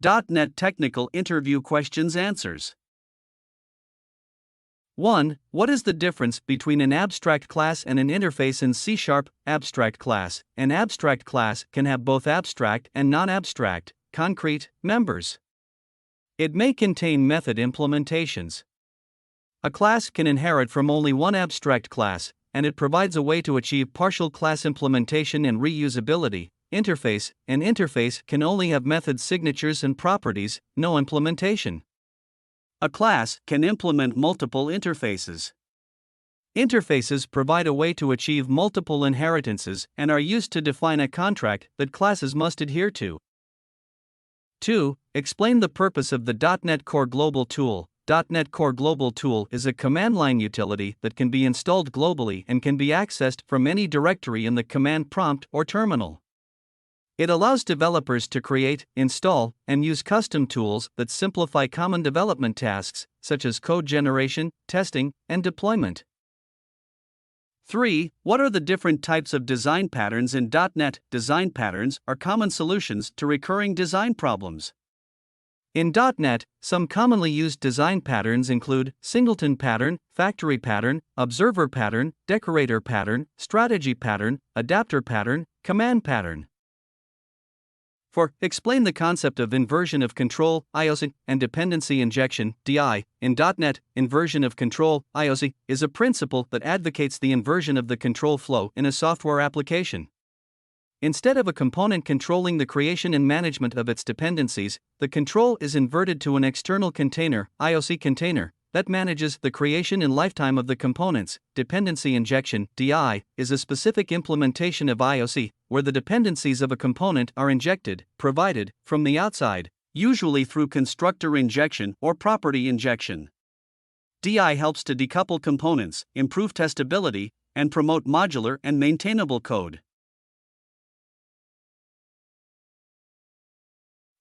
.NET Technical Interview Questions Answers. 1. What is the difference between an abstract class and an interface in C#? Abstract class. An abstract class can have both abstract and non-abstract, concrete, members. It may contain method implementations. A class can inherit from only one abstract class, and it provides a way to achieve partial class implementation and reusability. Interface. An interface can only have method signatures and properties, no implementation. A class can implement multiple interfaces. Interfaces provide a way to achieve multiple inheritances and are used to define a contract that classes must adhere to. 2. Explain the purpose of the .NET Core Global Tool. .NET Core Global Tool is a command line utility that can be installed globally and can be accessed from any directory in the command prompt or terminal. It allows developers to create, install, and use custom tools that simplify common development tasks, such as code generation, testing, and deployment. 3. What are the different types of design patterns in .NET? Design patterns are common solutions to recurring design problems. In .NET, some commonly used design patterns include singleton pattern, factory pattern, observer pattern, decorator pattern, strategy pattern, adapter pattern, command pattern. 4. Explain the concept of inversion of control, IOC, and dependency injection, DI. In .NET, inversion of control, IOC, is a principle that advocates the inversion of the control flow in a software application. Instead of a component controlling the creation and management of its dependencies, the control is inverted to an external container, IOC container, that manages the creation and lifetime of the components. Dependency injection, DI, is a specific implementation of IOC, where the dependencies of a component are injected, provided, from the outside, usually through constructor injection or property injection. DI helps to decouple components, improve testability, and promote modular and maintainable code.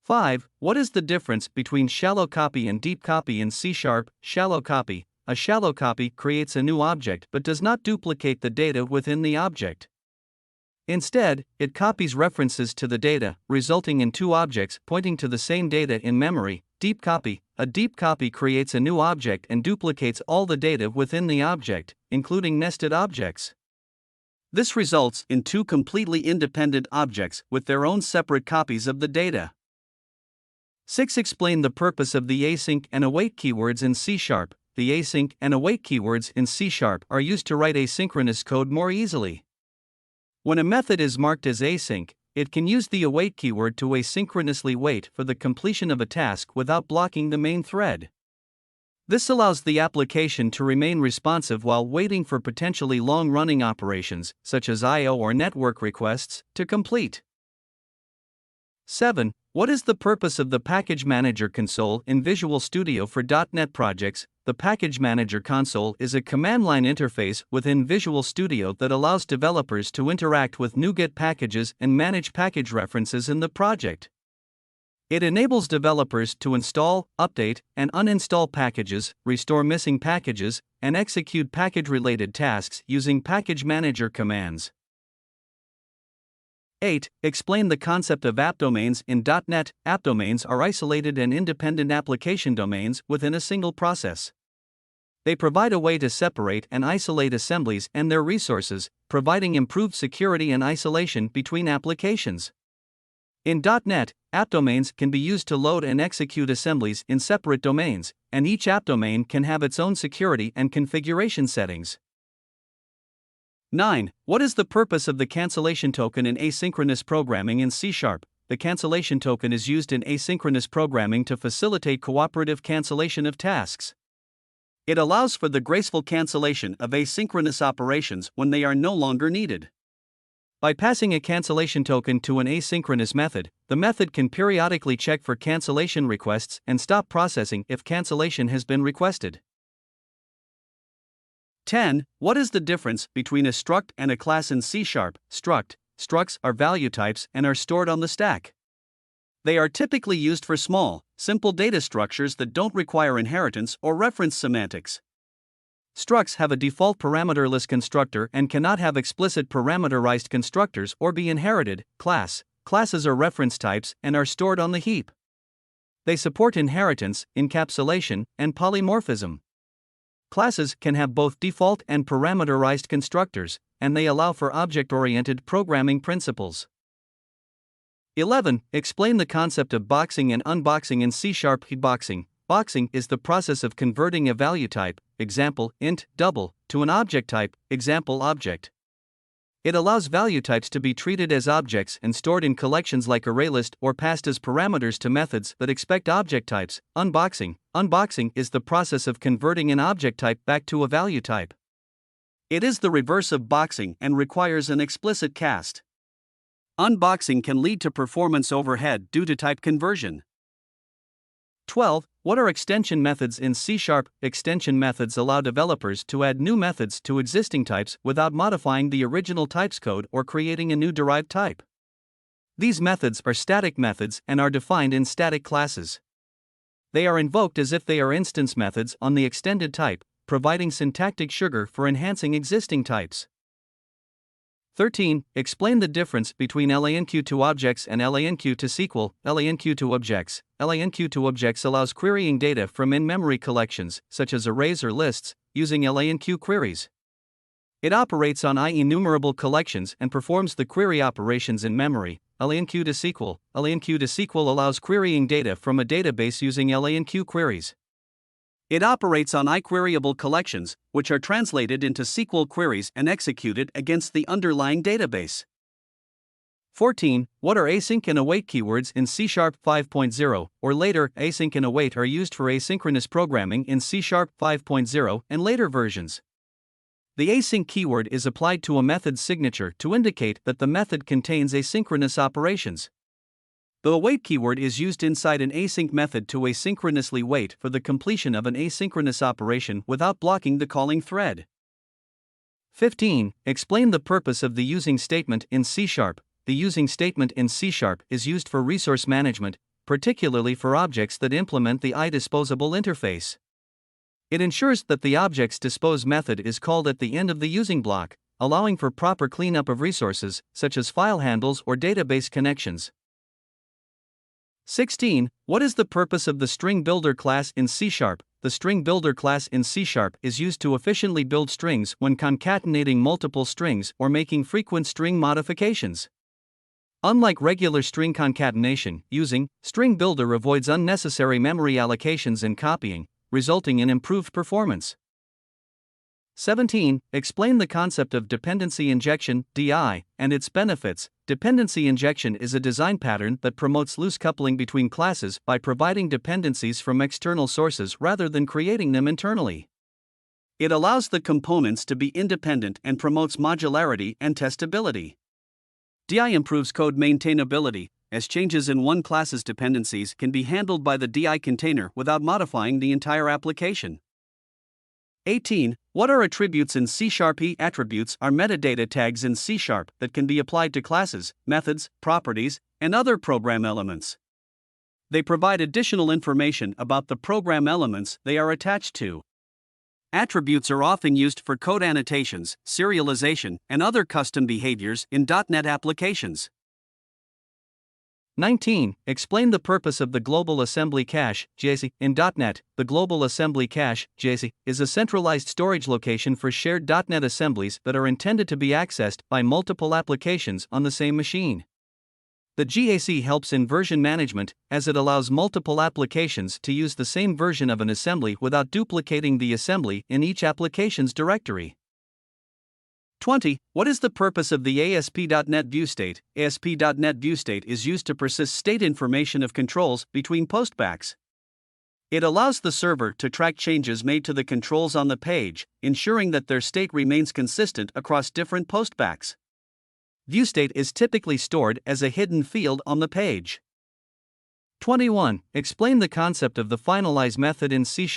5. What is the difference between shallow copy and deep copy in C#? Shallow copy. A shallow copy creates a new object but does not duplicate the data within the object. Instead, it copies references to the data, resulting in two objects pointing to the same data in memory. Deep copy. A deep copy creates a new object and duplicates all the data within the object, including nested objects. This results in two completely independent objects with their own separate copies of the data. 6. Explain the purpose of the async and await keywords in C#. The async and await keywords in C# are used to write asynchronous code more easily. When a method is marked as async, it can use the await keyword to asynchronously wait for the completion of a task without blocking the main thread. This allows the application to remain responsive while waiting for potentially long-running operations, such as I/O or network requests, to complete. 7. What is the purpose of the Package Manager console in Visual Studio for .NET projects? The Package Manager console is a command line interface within Visual Studio that allows developers to interact with NuGet packages and manage package references in the project. It enables developers to install, update, and uninstall packages, restore missing packages, and execute package-related tasks using Package Manager commands. 8. Explain the concept of app domains in .NET. App domains are isolated and independent application domains within a single process. They provide a way to separate and isolate assemblies and their resources, providing improved security and isolation between applications. In .NET, app domains can be used to load and execute assemblies in separate domains, and each app domain can have its own security and configuration settings. 9. What is the purpose of the cancellation token in asynchronous programming in C#? The cancellation token is used in asynchronous programming to facilitate cooperative cancellation of tasks. It allows for the graceful cancellation of asynchronous operations when they are no longer needed. By passing a cancellation token to an asynchronous method, the method can periodically check for cancellation requests and stop processing if cancellation has been requested. 10. What is the difference between a struct and a class in C#? Structs are value types and are stored on the stack. They are typically used for small, simple data structures that don't require inheritance or reference semantics. Structs have a default parameterless constructor and cannot have explicit parameterized constructors or be inherited. Classes are reference types and are stored on the heap. They support inheritance, encapsulation, and polymorphism. Classes can have both default and parameterized constructors, and they allow for object-oriented programming principles. 11. Explain the concept of boxing and unboxing in C#. Boxing. Boxing is the process of converting a value type, example, int, double, to an object type, example, object. It allows value types to be treated as objects and stored in collections like ArrayList or passed as parameters to methods that expect object types. Unboxing. Unboxing is the process of converting an object type back to a value type. It is the reverse of boxing and requires an explicit cast. Unboxing can lead to performance overhead due to type conversion. 12. What are extension methods in C#? Extension methods allow developers to add new methods to existing types without modifying the original types code or creating a new derived type. These methods are static methods and are defined in static classes. They are invoked as if they are instance methods on the extended type, providing syntactic sugar for enhancing existing types. 13. Explain the difference between LANQ to objects and LANQ to SQL. LANQ to objects. LANQ to objects allows querying data from in-memory collections, such as arrays or lists, using LANQ queries. It operates on enumerable collections and performs the query operations in memory. LANQ to SQL. LANQ to SQL allows querying data from a database using LANQ queries. It operates on iQueryable collections, which are translated into SQL queries and executed against the underlying database. 14. What are async and await keywords in C# 5.0 or later? Async and await are used for asynchronous programming in C# 5.0 and later versions. The async keyword is applied to a method's signature to indicate that the method contains asynchronous operations. The await keyword is used inside an async method to asynchronously wait for the completion of an asynchronous operation without blocking the calling thread. 15. Explain the purpose of the using statement in C#. The using statement in C# is used for resource management, particularly for objects that implement the iDisposable interface. It ensures that the object's dispose method is called at the end of the using block, allowing for proper cleanup of resources, such as file handles or database connections. 16. What is the purpose of the string builder class in C#? The string builder class in C# is used to efficiently build strings when concatenating multiple strings or making frequent string modifications. Unlike regular string concatenation, using string builder avoids unnecessary memory allocations and copying, resulting in improved performance. 17. Explain the concept of dependency injection (DI) and its benefits. Dependency injection is a design pattern that promotes loose coupling between classes by providing dependencies from external sources rather than creating them internally. It allows the components to be independent and promotes modularity and testability. DI improves code maintainability, as changes in one class's dependencies can be handled by the DI container without modifying the entire application. 18. What are attributes in C#? Attributes are metadata tags in C# that can be applied to classes, methods, properties, and other program elements. They provide additional information about the program elements they are attached to. Attributes are often used for code annotations, serialization, and other custom behaviors in .NET applications. 19. Explain the purpose of the Global Assembly Cache (GAC). In .NET, the Global Assembly Cache (GAC) is a centralized storage location for shared .NET assemblies that are intended to be accessed by multiple applications on the same machine. The GAC helps in version management, as it allows multiple applications to use the same version of an assembly without duplicating the assembly in each application's directory. 20. What is the purpose of the ASP.NET ViewState? ASP.NET ViewState is used to persist state information of controls between postbacks. It allows the server to track changes made to the controls on the page, ensuring that their state remains consistent across different postbacks. ViewState is typically stored as a hidden field on the page. 21. Explain the concept of the finalize method in C#.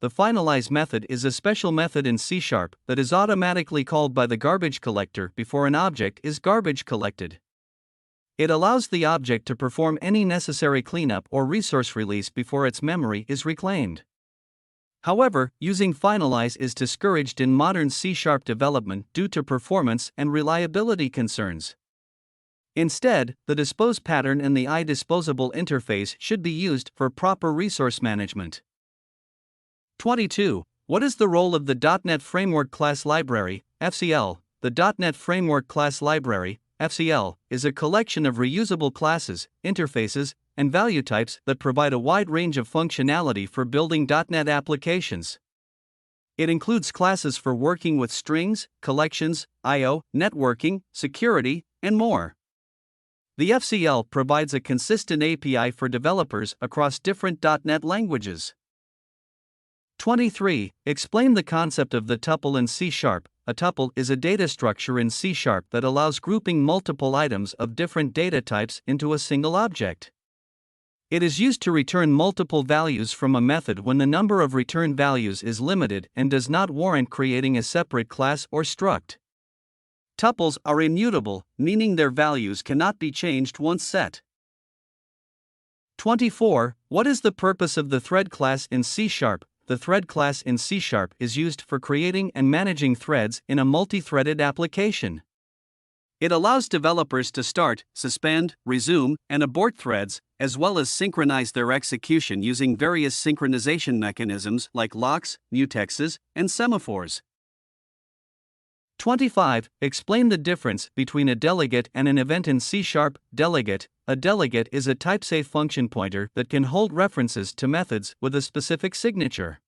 The finalize method is a special method in C# that is automatically called by the garbage collector before an object is garbage collected. It allows the object to perform any necessary cleanup or resource release before its memory is reclaimed. However, using finalize is discouraged in modern C# development due to performance and reliability concerns. Instead, the dispose pattern and the iDisposable interface should be used for proper resource management. 22. What is the role of the .NET Framework Class Library, FCL? The .NET Framework Class Library, FCL, is a collection of reusable classes, interfaces, and value types that provide a wide range of functionality for building .NET applications. It includes classes for working with strings, collections, I/O, networking, security, and more. The FCL provides a consistent API for developers across different .NET languages. 23. Explain the concept of the tuple in C#. A tuple is a data structure in C# that allows grouping multiple items of different data types into a single object. It is used to return multiple values from a method when the number of return values is limited and does not warrant creating a separate class or struct. Tuples are immutable, meaning their values cannot be changed once set. 24. What is the purpose of the thread class in C#? The thread class in C# is used for creating and managing threads in a multi-threaded application. It allows developers to start, suspend, resume, and abort threads, as well as synchronize their execution using various synchronization mechanisms like locks, mutexes, and semaphores. 25. Explain the difference between a delegate and an event in C#. Delegate. A delegate is a type-safe function pointer that can hold references to methods with a specific signature.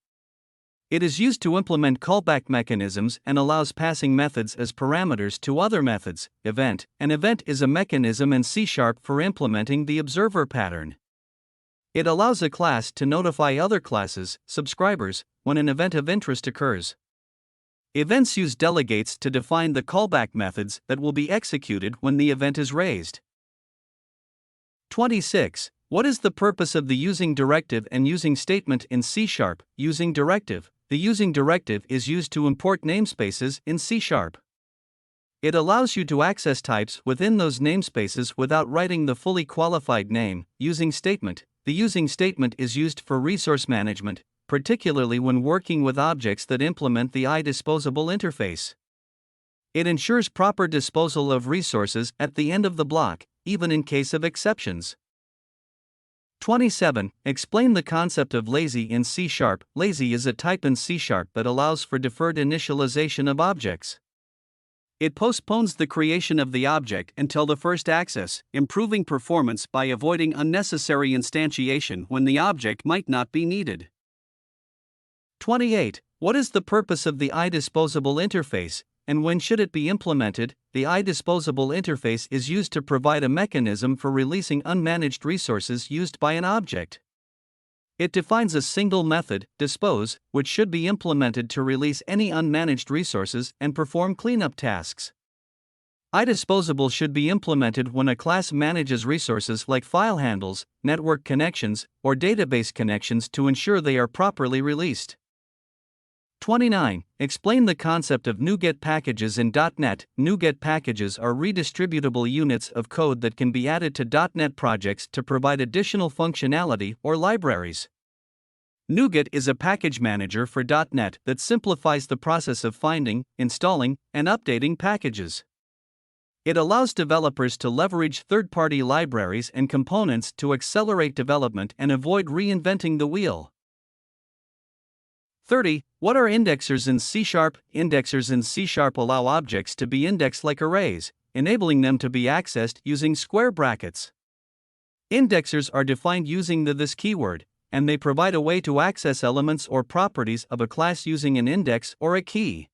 It is used to implement callback mechanisms and allows passing methods as parameters to other methods. Event. An event is a mechanism in C# for implementing the observer pattern. It allows a class to notify other classes, subscribers, when an event of interest occurs. Events use delegates to define the callback methods that will be executed when the event is raised. 26. What is the purpose of the using directive and using statement in C#? Using directive. The using directive is used to import namespaces in C#. It allows you to access types within those namespaces without writing the fully qualified name. Using statement. The using statement is used for resource management, particularly when working with objects that implement the iDisposable interface. It ensures proper disposal of resources at the end of the block, even in case of exceptions. 27. Explain the concept of lazy in C#. Lazy is a type in C# that allows for deferred initialization of objects. It postpones the creation of the object until the first access, improving performance by avoiding unnecessary instantiation when the object might not be needed. 28. What is the purpose of the iDisposable interface, and when should it be implemented? The iDisposable interface is used to provide a mechanism for releasing unmanaged resources used by an object. It defines a single method, dispose, which should be implemented to release any unmanaged resources and perform cleanup tasks. iDisposable should be implemented when a class manages resources like file handles, network connections, or database connections to ensure they are properly released. 29. Explain the concept of NuGet packages in .NET. NuGet packages are redistributable units of code that can be added to .NET projects to provide additional functionality or libraries. NuGet is a package manager for .NET that simplifies the process of finding, installing, and updating packages. It allows developers to leverage third-party libraries and components to accelerate development and avoid reinventing the wheel. 30. What are indexers in C#? Indexers in C# allow objects to be indexed like arrays, enabling them to be accessed using square brackets. Indexers are defined using the this keyword, and they provide a way to access elements or properties of a class using an index or a key.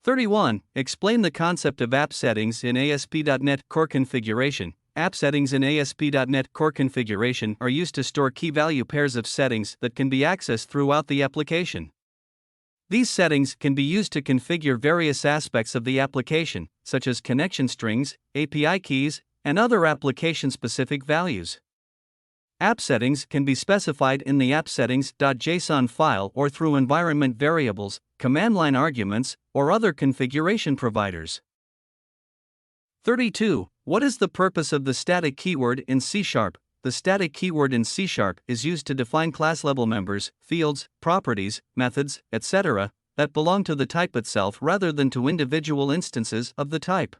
31. Explain the concept of app settings in ASP.NET Core configuration. App settings in ASP.NET Core configuration are used to store key-value pairs of settings that can be accessed throughout the application. These settings can be used to configure various aspects of the application, such as connection strings, API keys, and other application-specific values. App settings can be specified in the appsettings.json file or through environment variables, command line arguments, or other configuration providers. 32. What is the purpose of the static keyword in C#? The static keyword in C# is used to define class-level members, fields, properties, methods, etc., that belong to the type itself rather than to individual instances of the type.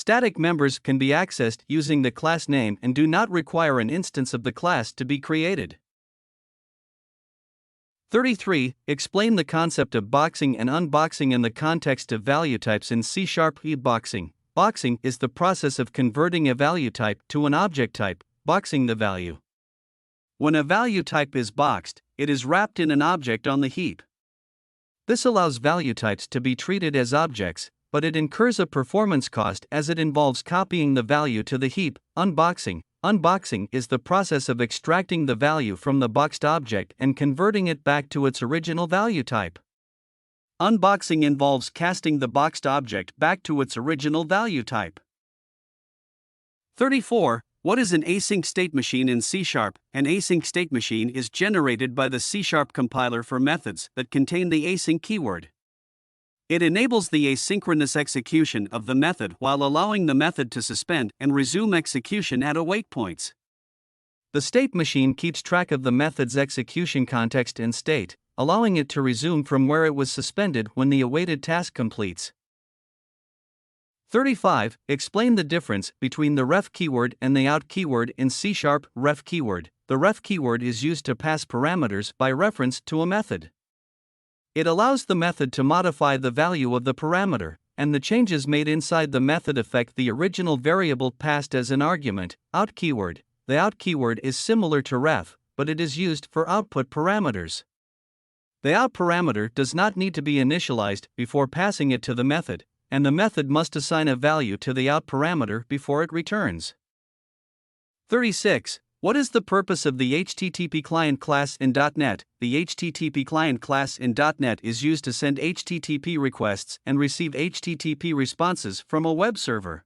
Static members can be accessed using the class name and do not require an instance of the class to be created. 33. Explain the concept of boxing and unboxing in the context of value types in C#. Boxing. Boxing is the process of converting a value type to an object type, boxing the value. When a value type is boxed, it is wrapped in an object on the heap. This allows value types to be treated as objects, but it incurs a performance cost as it involves copying the value to the heap. Unboxing. Unboxing is the process of extracting the value from the boxed object and converting it back to its original value type. Unboxing involves casting the boxed object back to its original value type. 34. What is an async state machine in C#? An async state machine is generated by the C# compiler for methods that contain the async keyword. It enables the asynchronous execution of the method while allowing the method to suspend and resume execution at await points. The state machine keeps track of the method's execution context and state, allowing it to resume from where it was suspended when the awaited task completes. 35. Explain the difference between the ref keyword and the out keyword in C#. Ref keyword. The ref keyword is used to pass parameters by reference to a method. It allows the method to modify the value of the parameter, and the changes made inside the method affect the original variable passed as an argument. Out keyword. The out keyword is similar to ref, but it is used for output parameters. The out parameter does not need to be initialized before passing it to the method, and the method must assign a value to the out parameter before it returns. 36. What is the purpose of the HTTP client class in .NET? The HTTP client class in .NET is used to send HTTP requests and receive HTTP responses from a web server.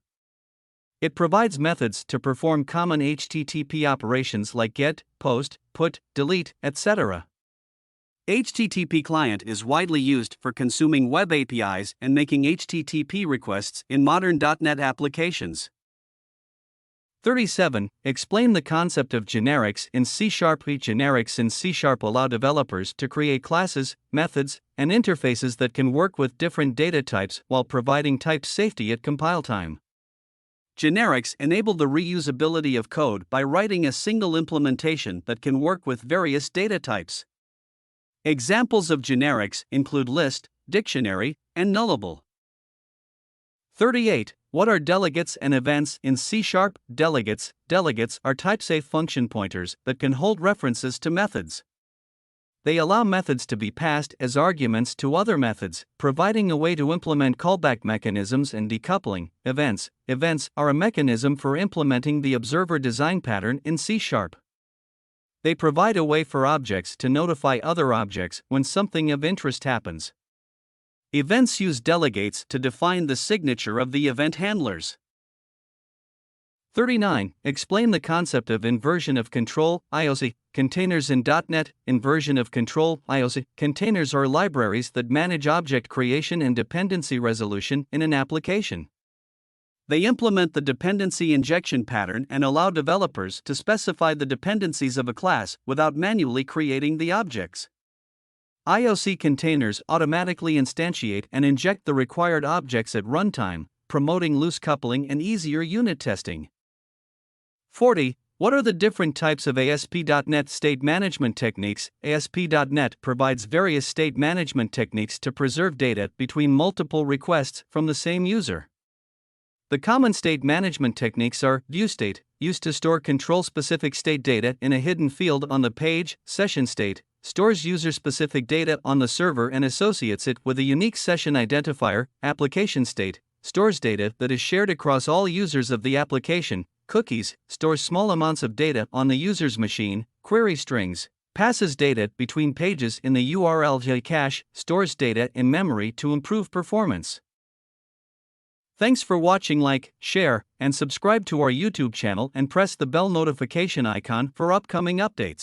It provides methods to perform common HTTP operations like get, post, put, delete, etc. HTTP client is widely used for consuming web APIs and making HTTP requests in modern .NET applications. 37. Explain the concept of generics in C#. Generics in C# allow developers to create classes, methods, and interfaces that can work with different data types while providing type safety at compile time. Generics enable the reusability of code by writing a single implementation that can work with various data types. Examples of generics include list, dictionary, and nullable. 38. What are delegates and events in C#? Delegates are type-safe function pointers that can hold references to methods. They allow methods to be passed as arguments to other methods, providing a way to implement callback mechanisms and decoupling. Events are a mechanism for implementing the observer design pattern in C#. They provide a way for objects to notify other objects when something of interest happens. Events use delegates to define the signature of the event handlers. 39. Explain the concept of inversion of control, IOC, containers in .NET. Inversion of control, IOC, containers are libraries that manage object creation and dependency resolution in an application. They implement the dependency injection pattern and allow developers to specify the dependencies of a class without manually creating the objects. IOC containers automatically instantiate and inject the required objects at runtime, promoting loose coupling and easier unit testing. 40. What are the different types of ASP.NET state management techniques? ASP.NET provides various state management techniques to preserve data between multiple requests from the same user. The common state management techniques are viewState, used to store control-specific state data in a hidden field on the page; SessionState, stores user-specific data on the server and associates it with a unique session identifier; ApplicationState, stores data that is shared across all users of the application; Cookies, stores small amounts of data on the user's machine; QueryStrings, passes data between pages in the URL cache; stores data in memory to improve performance. Thanks for watching. Like, share, and subscribe to our YouTube channel and press the bell notification icon for upcoming updates.